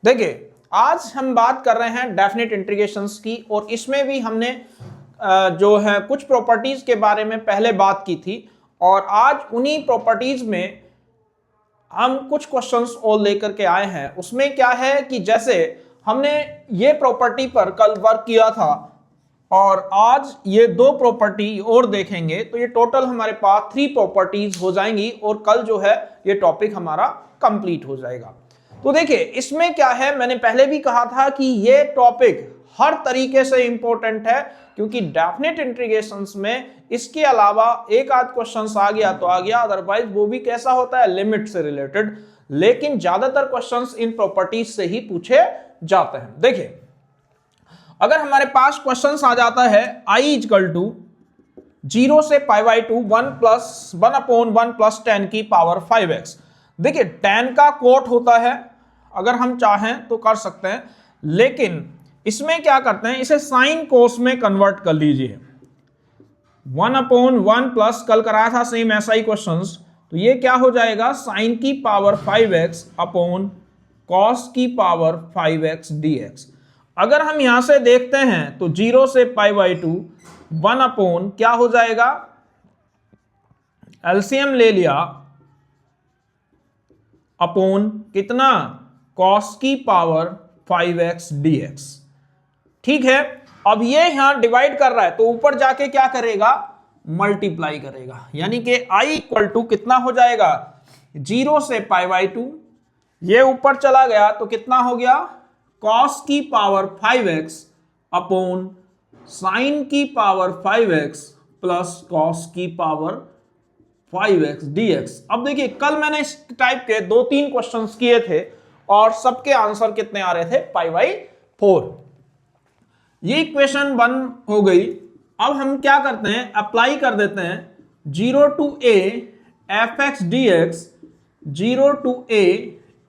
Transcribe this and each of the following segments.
देखिए आज हम बात कर रहे हैं डेफिनेट इंटीग्रेशंस की, और इसमें भी हमने जो है कुछ प्रॉपर्टीज के बारे में पहले बात की थी, और आज उन्हीं प्रॉपर्टीज में हम कुछ क्वेश्चंस और लेकर के आए हैं। उसमें क्या है कि जैसे हमने ये प्रॉपर्टी पर कल वर्क किया था और आज ये दो प्रॉपर्टी और देखेंगे, तो ये टोटल हमारे पास 3 प्रॉपर्टीज हो जाएंगी और कल जो है ये टॉपिक हमारा कंप्लीट हो जाएगा। तो देखिए इसमें क्या है, मैंने पहले भी कहा था कि ये टॉपिक हर तरीके से इंपॉर्टेंट है, क्योंकि डेफिनेट इंटीग्रेशंस में इसके अलावा एक आध क्वेश्चन आ गया तो आ गया, अदरवाइज वो भी कैसा होता है, लिमिट से रिलेटेड, लेकिन ज्यादातर क्वेश्चंस इन प्रॉपर्टीज से ही पूछे जाते हैं। देखिए अगर हमारे पास क्वेश्चंस आ जाता है i इक्वल टू 0 से π/2 1+1/1 + 10 की पावर 5x। देखिए tan का कोट होता है, अगर हम चाहें तो कर सकते हैं, लेकिन इसमें क्या करते हैं, इसे साइन कोस में कन्वर्ट कर लीजिए। 1/1 प्लस कल कराया था सेम ऐसा ही क्वेश्चंस, तो ये क्या हो जाएगा, साइन की पावर 5x अपॉन कॉस की पावर 5x dx। अगर हम यहां से देखते हैं तो 0 से π/2 1 अपॉन क्या हो जाएगा, एलसीएम ले लिया, अपॉन कितना, कॉस की पावर 5x dx। ठीक है, अब ये यहां डिवाइड कर रहा है तो ऊपर जाके क्या करेगा, मल्टीप्लाई करेगा, यानी कि i इक्वल टू कितना हो जाएगा, 0 से π/2, ये ऊपर चला गया तो कितना हो गया, कॉस की पावर 5x अपॉन साइन की पावर 5x प्लस कॉस की पावर 5x dx। अब देखिए कल मैंने इस टाइप के 2-3 क्वेश्चंस किए थे और सबके आंसर कितने आ रहे थे, π/4। ये इक्वेशन 1 हो गई। अब हम क्या करते हैं, अप्लाई कर देते हैं 0 to a fx dx 0 to a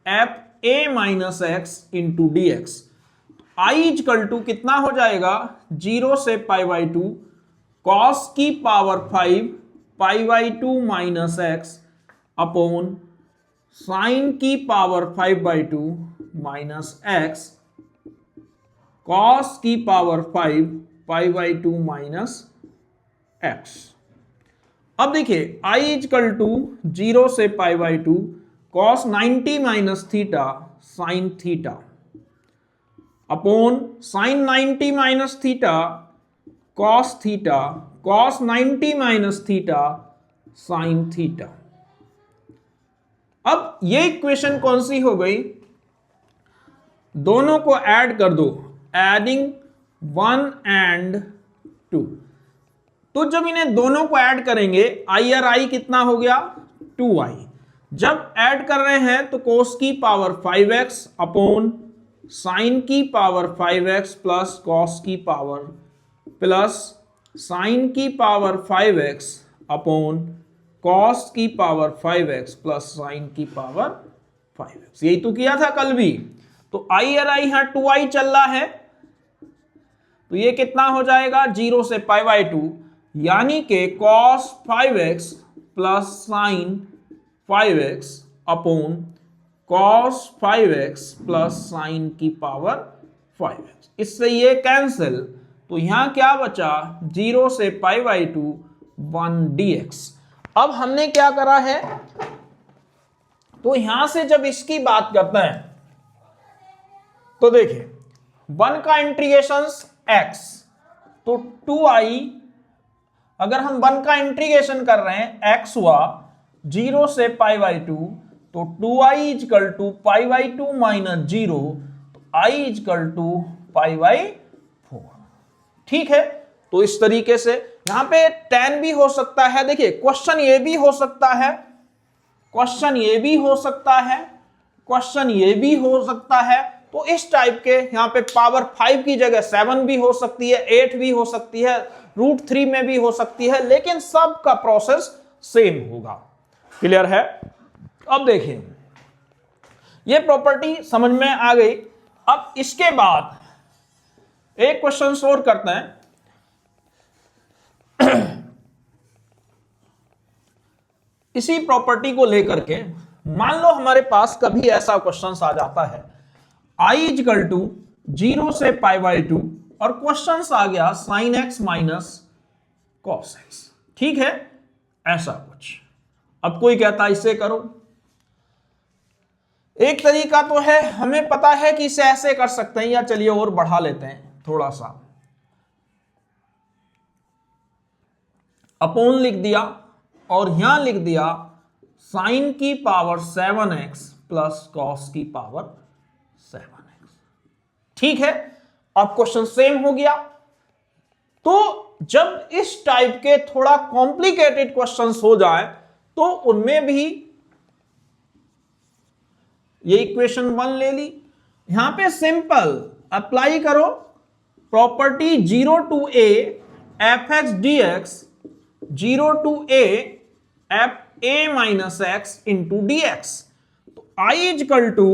f a minus x into dx। i equal to कितना हो जाएगा, 0 से π/2 cos की power 5 π/2 minus x upon sine की पावर 5/2 माइनस x cos की पावर 5 π/2 माइनस x। अब देखिए i इक्वल टू 0 से π/2 cos 90 minus theta sine theta upon sine 90 minus theta cos theta cos 90 minus theta sine theta. अब ये equation कौन सी हो गई, दोनों को ऐड कर दो, एडिंग 1 and 2। तो जब इन्हें दोनों को ऐड करेंगे i और i कितना हो गया, 2i। जब ऐड कर रहे हैं तो कोस की पावर 5x अपॉन साइन की पावर 5x प्लस कॉस की पावर प्लस साइन की पावर 5x अपॉन कॉस की पावर 5x प्लस साइन की पावर 5x। यही तो किया था कल भी। तो i और i यहां 2i चल रहा है, तो ये कितना हो जाएगा, 0 से π/2, यानी कि cos 5x plus sign 5x upon cos 5x plus sign की पावर 5x। इससे ये कैंसिल, तो यहां क्या बचा, 0 से π/2 1 dx। अब हमने क्या करा है, तो यहां से जब इसकी बात करते हैं तो देखिए 1 का इंटीग्रेशन x, तो 2i, अगर हम 1 का इंटीग्रेशन कर रहे हैं x हुआ 0 से π/2, तो 2i इक्वल टू π/2 माइनस 0, तो i इक्वल टू π/4। ठीक है, तो इस तरीके से यहां पे tan भी हो सकता है। देखिए क्वेश्चन ये भी हो सकता है, क्वेश्चन ये भी हो सकता है, क्वेश्चन ये भी हो सकता है, तो इस टाइप के यहां पे पावर 5 की जगह 7 भी हो सकती है, 8 भी हो सकती है, √3 में भी हो सकती है, लेकिन सब का प्रोसेस सेम होगा। क्लियर है। अब देखिए ये प्रॉपर्टी समझ में आ गई। अब इसके बाद एक क्वेश्चन और करते हैं। इसी प्रॉपर्टी को लेकर के मान लो हमारे पास कभी ऐसा क्वेश्चन आ जाता है आई इजकल टू 0 से पाई बाई 2 और क्वेश्चन आ गया sine x minus cos x. ठीक है, ऐसा कुछ। अब कोई कहता इसे करो, एक तरीका तो है, हमें पता है कि इसे ऐसे कर सकते हैं, या चलिए और बढ़ा लेते हैं थोड़ा सा, अपोन लिख दिया और यहां लिख दिया साइन की पावर 7x प्लस कॉस की पावर 7x। ठीक है, अब क्वेश्चन सेम हो गया। तो जब इस टाइप के थोड़ा कॉम्प्लिकेटेड क्वेश्चंस हो जाए तो उनमें भी ये इक्वेशन 1 ले ली, यहां पे सिंपल अप्लाई करो property 0 to a f x d x 0 to a f a minus x into d x. तो I equal to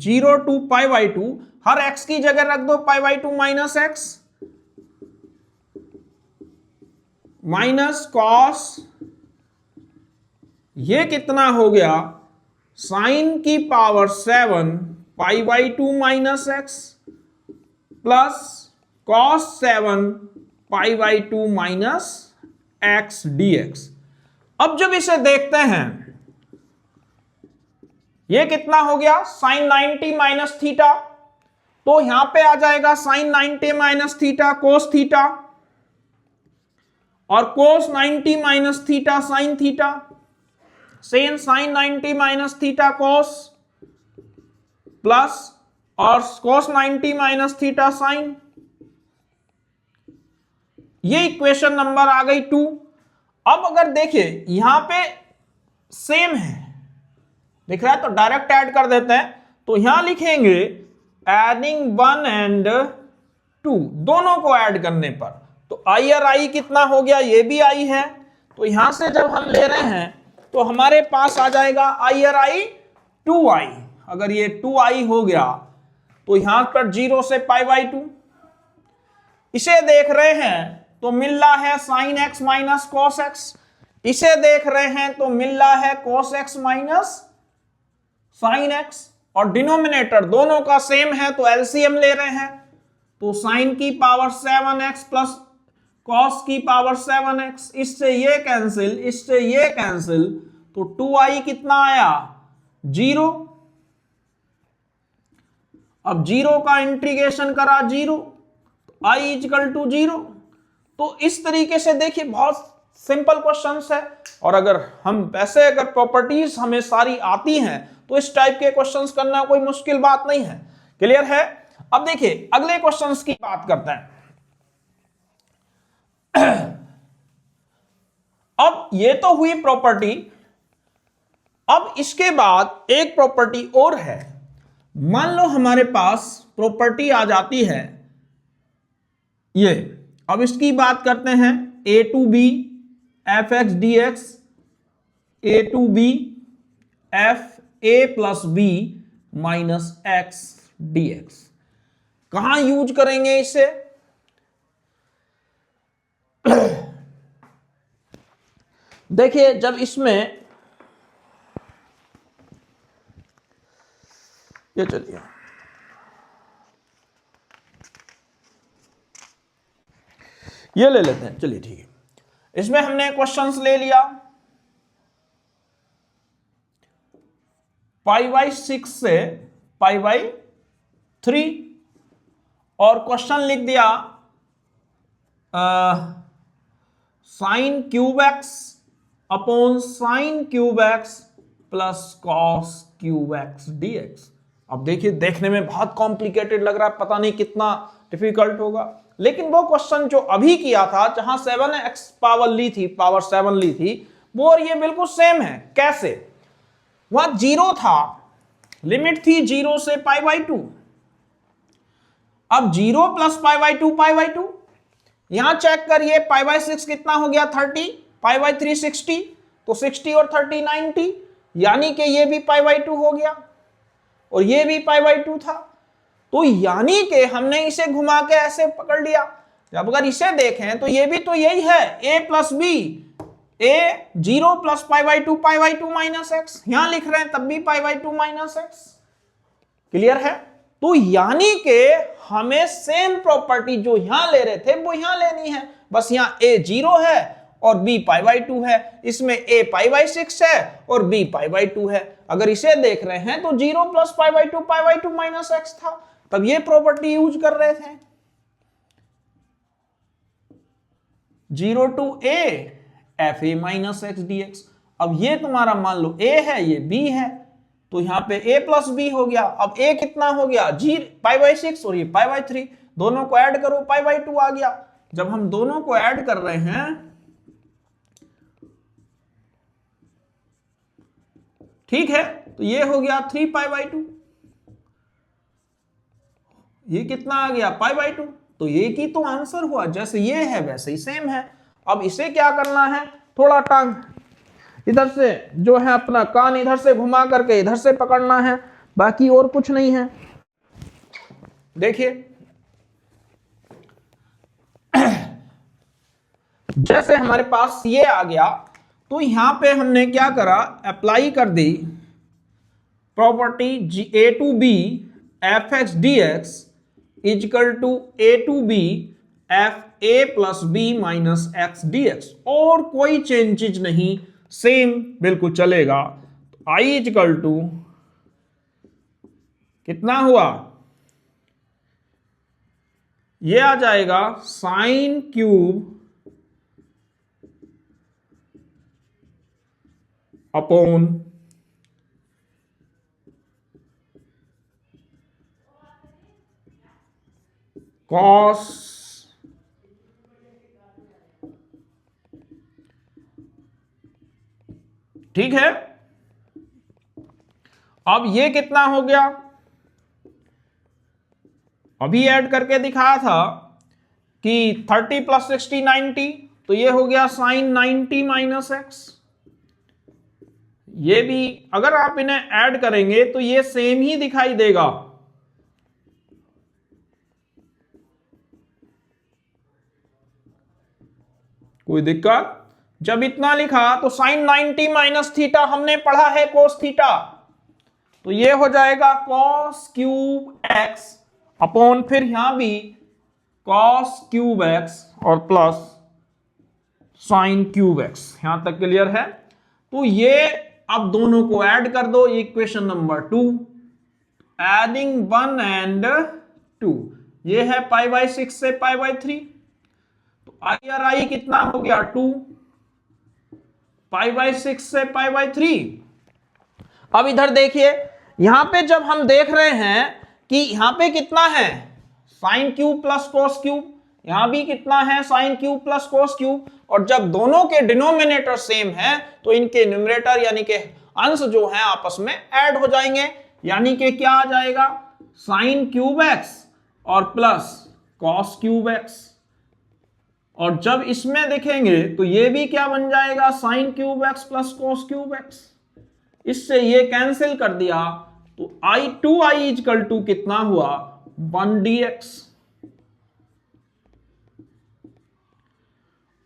0 to pi by 2, हर x की जगह रख दो pi by 2 minus x minus cos, ये कितना हो गया साइन की power 7 pi by 2 minus x plus cos 7 pi by 2 minus x d x. अब जब इसे देखते हैं, ये कितना हो गया साइन 90 माइनस थीटा, तो यहां पे आ जाएगा sine 90 minus theta cos theta और cos 90 minus theta sine theta, same sine 90 minus theta cos plus और कोस 90 माइनस थीटा साइन। ये इक्वेशन नंबर आ गई 2। अब अगर देखिए यहां पे सेम है, दिख रहा है, तो डायरेक्ट ऐड कर देते हैं। तो यहां लिखेंगे एडिंग 1 एंड 2, दोनों को ऐड करने पर तो आई और आई कितना हो गया, ये भी आई है, तो यहां से जब हम ले रहे हैं तो हमारे पास आ जाएगा आई और आई 2i। अगर ये 2i हो गया तो यहां पर 0 से पाई बाई 2, इसे देख रहे हैं तो मिल रहा है sine x minus cos x, इसे देख रहे हैं तो मिल रहा है cos x minus sine x, और डिनोमिनेटर दोनों का सेम है तो एलसीएम ले रहे हैं, तो साइन की पावर 7x प्लस कॉस की पावर 7x, इससे ये कैंसिल, इससे ये कैंसिल, तो 2i कितना आया 0। अब 0 का इंटीग्रेशन करा 0, i इक्वल टू 0। तो इस तरीके से देखिए बहुत सिंपल क्वेश्चंस है, और अगर हम वैसे अगर प्रॉपर्टीज हमें सारी आती हैं तो इस टाइप के क्वेश्चंस करना कोई मुश्किल बात नहीं है। क्लियर है? अब देखिए अगले क्वेश्चंस की बात करते हैं। अब ये तो हुई प्रॉपर्टी, अब इसके बाद एक प्रॉपर्टी और है। मान लो हमारे पास प्रॉपर्टी आ जाती है ये, अब इसकी बात करते हैं a to b f x d x, a to b f a plus b minus x d x. कहां यूज करेंगे इसे? देखिए जब इसमें ये चलिए ये ले लेते हैं, चलिए ठीक है। इसमें हमने क्वेश्चंस ले लिया पाई बाई 6 से पाई बाई 3, और क्वेश्चन लिख दिया sine cube x upon sine cube x plus cos cube x d x. अब देखिए देखने में बहुत कॉम्प्लिकेटेड लग रहा है, पता नहीं कितना डिफिकल्ट होगा, लेकिन वो क्वेश्चन जो अभी किया था जहां 7x पावर ली थी, पावर 7 ली थी, वो और ये बिल्कुल सेम है। कैसे? वहां 0 था, लिमिट थी 0 से पाई बाई 2, अब 0 plus pi by 2 pi by 2, यहां चेक करिए पाई बाई 6 कितना हो गया 30, पाई बाई 3 60, तो 60 और 30 90, यानी कि ये भी पाई बाई 2 हो गया और ये भी पाई बाई 2 था। तो यानी कि हमने इसे घुमा के ऐसे पकड़ लिया। जब अगर इसे देखें तो ये भी तो यही है, a plus b, a 0 plus pi by 2 minus x, यहां लिख रहे हैं तब भी pi by 2 minus x. Clear है? तो यानी कि हमें सेम प्रॉपर्टी जो यहां ले रहे थे वो यहां लेनी है, बस यहां a 0 है और b पाई बाई 2 है, इसमें a पाई बाई 6 है और b पाई बाई 2 है। अगर इसे देख रहे हैं तो 0 plus pi by 2 minus x था, तब ये प्रॉपर्टी यूज कर रहे थे। 0 to a f a minus x d x. अब ये तुम्हारा मान लो a है, ये b है, तो यहां पे a प्लस b हो गया। अब a कितना हो गया, जी पाई बाई 6 और ये पाई बाई 3, दोनों को ऐड करो पाई बाई 2 आ गया। जब हम दोनों को ऐड कर रहे हैं, ठीक है, तो ये हो गया 3 पाई बाई 2, ये कितना आ गया पाई बाई 2। तो ये की तो आंसर हुआ, जैसे ये है वैसे ही सेम है। अब इसे क्या करना है, थोड़ा टांग इधर से जो है अपना कान इधर से घुमा करके इधर से पकड़ना है, बाकी और कुछ नहीं है। देखिए जैसे हमारे पास ये आ गया, तो यहां पे हमने क्या करा, अप्लाई कर दी property a to b f x d x equal to a to b f a plus b minus x d x, और कोई चेंजेज नहीं, सेम बिल्कुल चलेगा। तो i इजकल टू कितना हुआ, ये आ जाएगा साइन क्यूब अपॉन कॉस ठीक है। अब ये कितना हो गया, अभी ऐड करके दिखाया था कि 30 प्लस 60 90, तो ये हो गया साइन 90 माइनस एक्स। ये भी अगर आप इन्हें ऐड करेंगे तो ये सेम ही दिखाई देगा। कोई दिक्कत, जब इतना लिखा तो साइन 90 माइनस थीटा हमने पढ़ा है कोस थीटा, तो ये हो जाएगा कॉस क्यूब एक्स अपॉन फिर यहां भी कॉस क्यूब एक्स और प्लस साइन क्यूब एक्स। यहां तक क्लियर है। तो ये अब दोनों को ऐड कर दो, इक्वेशन नंबर 2, एडिंग 1 एंड 2, ये है पाई बाई 6 से पाई बाई 3, तो आई और आई कितना हो गया 2 पाई बाई 6 से पाई बाई 3। अब इधर देखिए, यहां पे जब हम देख रहे हैं कि यहां पे कितना है sine cube plus cos cube, यहां भी कितना है sine cube plus cos cube, और जब दोनों के डिनोमिनेटर सेम है तो इनके न्यूमरेटर यानी कि अंश जो है आपस में ऐड हो जाएंगे, यानी कि क्या आ जाएगा साइन क्यूब एक्स और प्लस कॉस क्यूब एक्स। और जब इसमें देखेंगे तो ये भी क्या बन जाएगा sine cube x plus cos cube x, इससे ये कैंसिल कर दिया, तो आई 2i इजकल टू कितना हुआ 1 dx,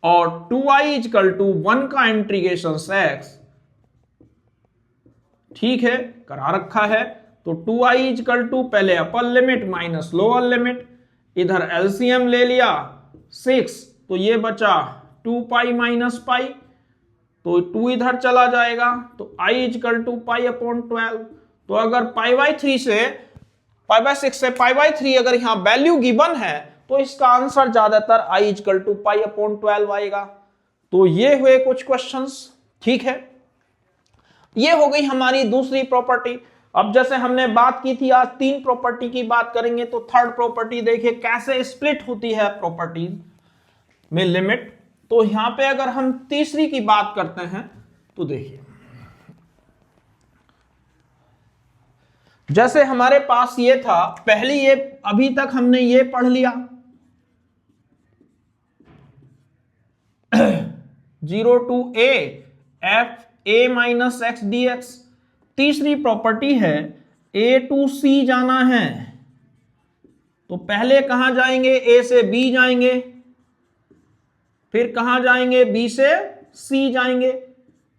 और 2i इजकल टू 1 का इंटीग्रेशन x, ठीक है करा रखा है। तो 2i इजकल टू पहले upper limit minus lower limit, इधर एलसीएम ले लिया 6, तो ये बचा 2 पाई माइनस पाई, तो 2 इधर चला जाएगा, तो i equal to pi upon 12। तो अगर पाई बाई 3 से पाई बाई 6 से पाई बाई 3 अगर यहां वैल्यू गिवन है तो इसका आंसर ज्यादातर i equal to pi upon 12 आएगा। तो ये हुए कुछ क्वेश्चंस, ठीक है। ये हो गई हमारी दूसरी प्रॉपर्टी। अब जैसे हमने बात की थी आज 3 प्रॉपर्टी की बात करेंगे, तो थर्ड प्रॉपर्टी देखिए कैसे स्प्लिट होती है प्रॉपर्टीज में लिमिट। तो यहां पे अगर हम तीसरी की बात करते हैं तो देखिए, जैसे हमारे पास ये था पहली, ये अभी तक हमने ये पढ़ लिया 0 to a f a minus x d x. तीसरी प्रॉपर्टी है a टू c जाना है, तो पहले कहां जाएंगे, a से b जाएंगे, फिर कहां जाएंगे b से c जाएंगे।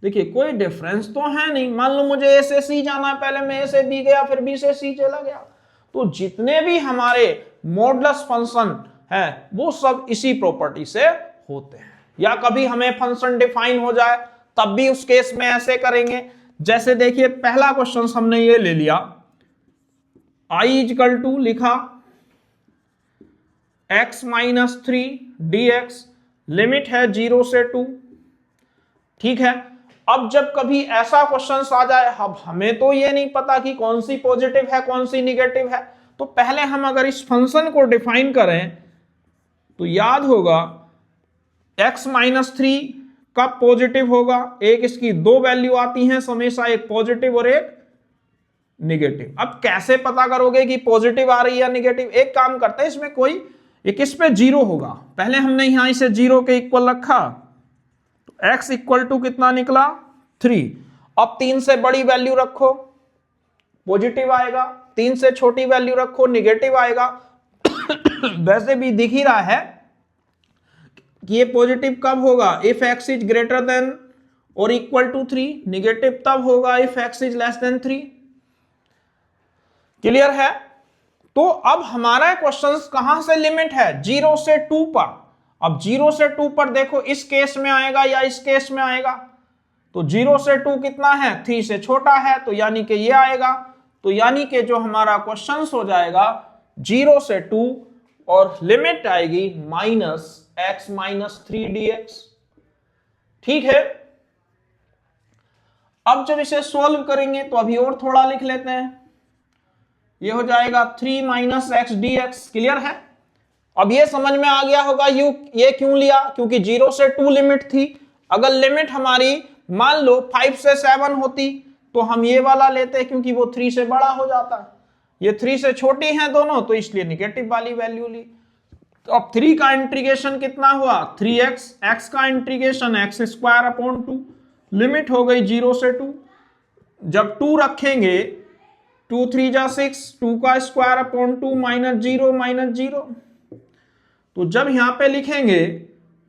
देखिए कोई डिफरेंस तो है नहीं, मान लो मुझे a से c जाना है, पहले मैं a से b गया फिर b से c चला गया, तो जितने भी हमारे मॉडुलस फंक्शन है वो सब इसी प्रॉपर्टी से होते हैं। या कभी हमें फंक्शन डिफाइन हो जाए तब भी उस केस में ऐसे करेंगे। जैसे देखिए पहला क्वेश्चन हमने ये ले लिया, i इक्वल टू लिखा x माइनस 3 dx, लिमिट है 0 से 2। ठीक है, अब जब कभी ऐसा क्वेश्चन आ जाए, अब हमें तो ये नहीं पता कि कौन सी पॉजिटिव है कौन सी निगेटिव है, तो पहले हम अगर इस फंक्शन को डिफाइन करें तो याद होगा x माइनस 3 कब पॉजिटिव होगा, एक इसकी दो वैल्यू आती हैं हमेशा, एक पॉजिटिव और एक निगेटिव। अब कैसे पता करोगे कि पॉजिटिव आ रही है या निगेटिव? एक काम करते हैं, इसमें कोई एक इस पे जीरो होगा, पहले हमने यहां इसे जीरो के इक्वल रखा तो x इक्वल टू कितना निकला 3। अब 3 से बड़ी वैल्यू रखो पॉजिटिव आएगा, 3 से छोटी वैल्यू रखो निगेटिव आएगा। वैसे भी दिख ही रहा है कि ये पॉजिटिव कब होगा, if x is greater than और इक्वल टू 3, निगेटिव तब होगा if x is less than 3। Clear है? तो अब हमारा क्वेश्चन कहां से लिमिट है, 0 से 2 पर। अब 0 से 2 पर देखो इस केस में आएगा या इस केस में आएगा, तो 0 से 2 कितना है, 3 से छोटा है, तो यानी कि ये आएगा। तो यानी कि जो हमारा क्वेश्चन हो जाएगा 0 से 2 और लिमिट आएगी माइनस x माइनस 3 dx। ठीक है, अब जब इसे सॉल्व करेंगे तो अभी और थोड़ा लिख लेते हैं, ये हो जाएगा 3 minus x d x. Clear है? अब ये समझ में आ गया होगा ये क्यों लिया, क्योंकि 0 से 2 लिमिट थी। अगर लिमिट हमारी मान लो 5 से 7 होती तो हम ये वाला लेते, क्योंकि वो 3 से बड़ा हो जाता है, ये 3 से छोटी हैं दोनों, तो इसलिए निगेटिव वाली वैल्यू ली। तो अब 3 का इंटीग्रेशन कितना हुआ 3x, x का integration x square upon 2, limit हो गई 0 से 2। जब 2 रखेंगे 2 3 जा 6, 2 का स्क्वायर अपॉन 2 माइनस 0 माइनस 0। तो जब यहां पे लिखेंगे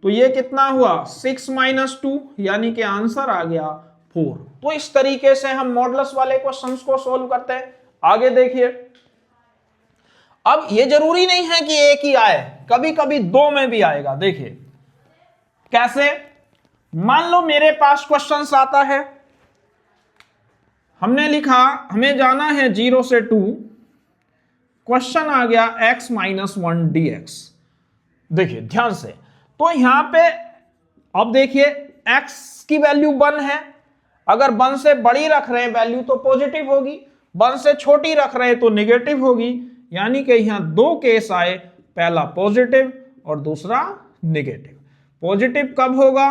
तो ये कितना हुआ 6 माइनस 2, यानी कि आंसर आ गया 4। तो इस तरीके से हम मॉडुलस वाले क्वेश्चंस को सॉल्व करते हैं। आगे देखिए, अब ये जरूरी नहीं है कि एक ही आए, कभी कभी दो में भी आएगा। देखिए कैसे, मान लो मेरे पास क्वेश्चन आता है, हमने लिखा हमें जाना है 0 से 2, क्वेश्चन आ गया x माइनस 1 dx। देखिए ध्यान से, तो यहां पे अब देखिए x की वैल्यू 1 है, अगर 1 से बड़ी रख रहे हैं वैल्यू तो पॉजिटिव होगी, 1 से छोटी रख रहे हैं तो निगेटिव होगी। यानी कि यहां दो केस आए, पहला पॉजिटिव और दूसरा निगेटिव। पॉजिटिव कब होगा,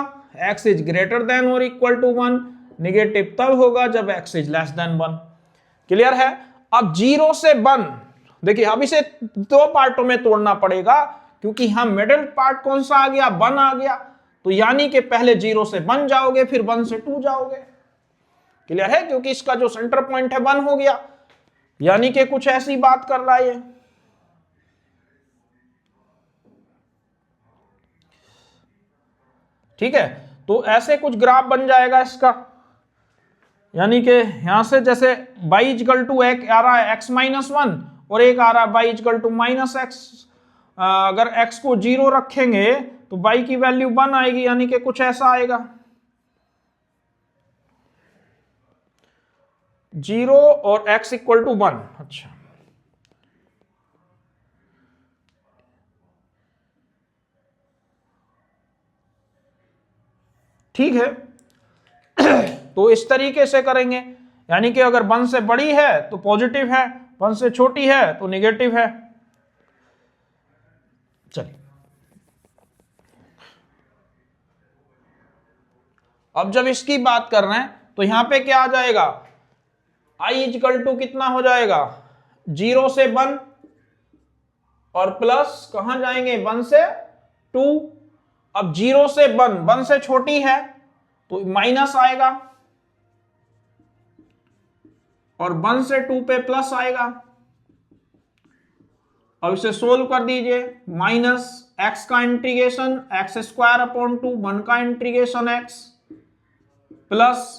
x इज ग्रेटर देन और इक्वल टू 1, निगेटिव तब होगा जब x is less than 1। Clear है? अब 0 से 1, देखिए अब इसे दो पार्टों में तोड़ना पड़ेगा, क्योंकि हम मिडिल पार्ट कौन सा आ गया 1 आ गया, तो यानी कि पहले 0 से 1 जाओगे फिर 1 से 2 जाओगे। क्लियर है? क्योंकि इसका जो सेंटर पॉइंट है 1 हो गया, यानी कि कुछ ऐसी बात कर रहा है। ठीक है, तो ऐसे कुछ ग्राफ बन जाएगा इसका, यानी कि यहां से जैसे y इक्वल टू एक आ रहा है x माइनस 1 और एक आ रहा है y equal to minus x. अगर x को 0 रखेंगे तो y की वैल्यू 1 आएगी, यानी कि कुछ ऐसा आएगा 0 और x इक्वल टू 1। अच्छा, ठीक है, तो इस तरीके से करेंगे, यानी कि अगर 1 से बड़ी है तो पॉजिटिव है, 1 से छोटी है तो निगेटिव है। चलिए अब जब इसकी बात कर रहे हैं तो यहां पे क्या आ जाएगा, i इक्वल टू कितना हो जाएगा 0 से 1 और प्लस कहां जाएंगे 1 से 2। अब 0 से 1, 1 से छोटी है तो माइनस आएगा और 1 से 2 पे प्लस आएगा। अब इसे सोल्व कर दीजिए, माइनस x का इंटीग्रेशन x स्क्वायर अपॉन 2, 1 का इंटीग्रेशन x, प्लस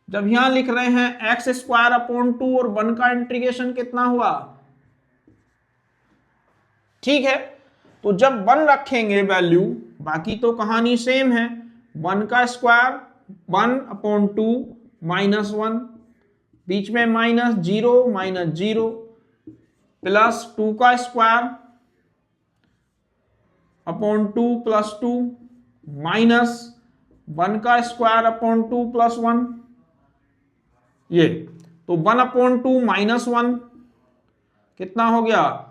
जब यहां लिख रहे हैं x स्क्वायर अपॉन 2 और 1 का इंटीग्रेशन कितना हुआ ठीक है, तो जब 1 रखेंगे वैल्यू, बाकी तो कहानी सेम है, 1 का स्क्वायर 1/2 -1, बीच में -0 -0 प्लस 2 का स्क्वायर (2 + 2) माइनस 1 का स्क्वायर (2 + 1), ये तो 1/2 -1 कितना हो गया,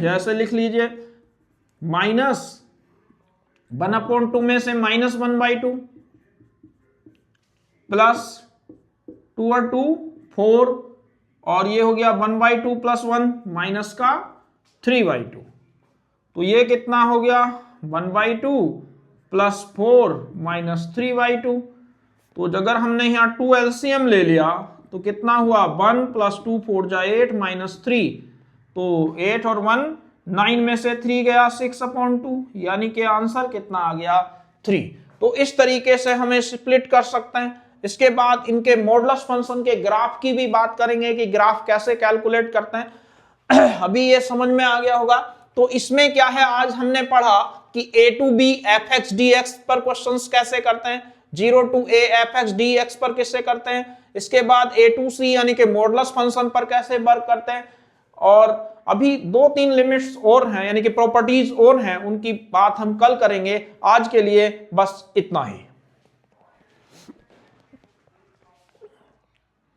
ऐसे लिख लीजिए, -1/2 में से -1/2 प्लस 2 और 2 4, और ये हो गया 1/2 + 1 माइनस का 3/2, तो ये कितना हो गया 1/2 + 4 - 3/2। तो अगर हमने यहाँ 2 एलसीएम ले लिया तो कितना हुआ, 1 + 2 4 जा 8 -3, तो 8 और 1 9 में से 3 गया 6/2, यानी कि आंसर कितना आ गया 3। तो इस तरीके से हमें स्प्लिट कर सकते हैं। इसके बाद इनके मॉडुलस फंक्शन के ग्राफ की भी बात करेंगे कि ग्राफ कैसे कैलकुलेट करते हैं। अभी ये समझ में आ गया होगा। तो इसमें क्या है, आज हमने पढ़ा कि a to b fx dx पर क्वेश्चंस कैसे करते हैं, 0 to a fx dx पर किससे करते हैं, इसके बाद a to c यानी कि मॉडुलस फंक्शन पर कैसे वर्क करते हैं, और अभी 2-3 लिमिट्स और हैं यानी कि प्रॉपर्टीज और हैं, उनकी बात हम कल करेंगे। आज के लिए बस इतना ही।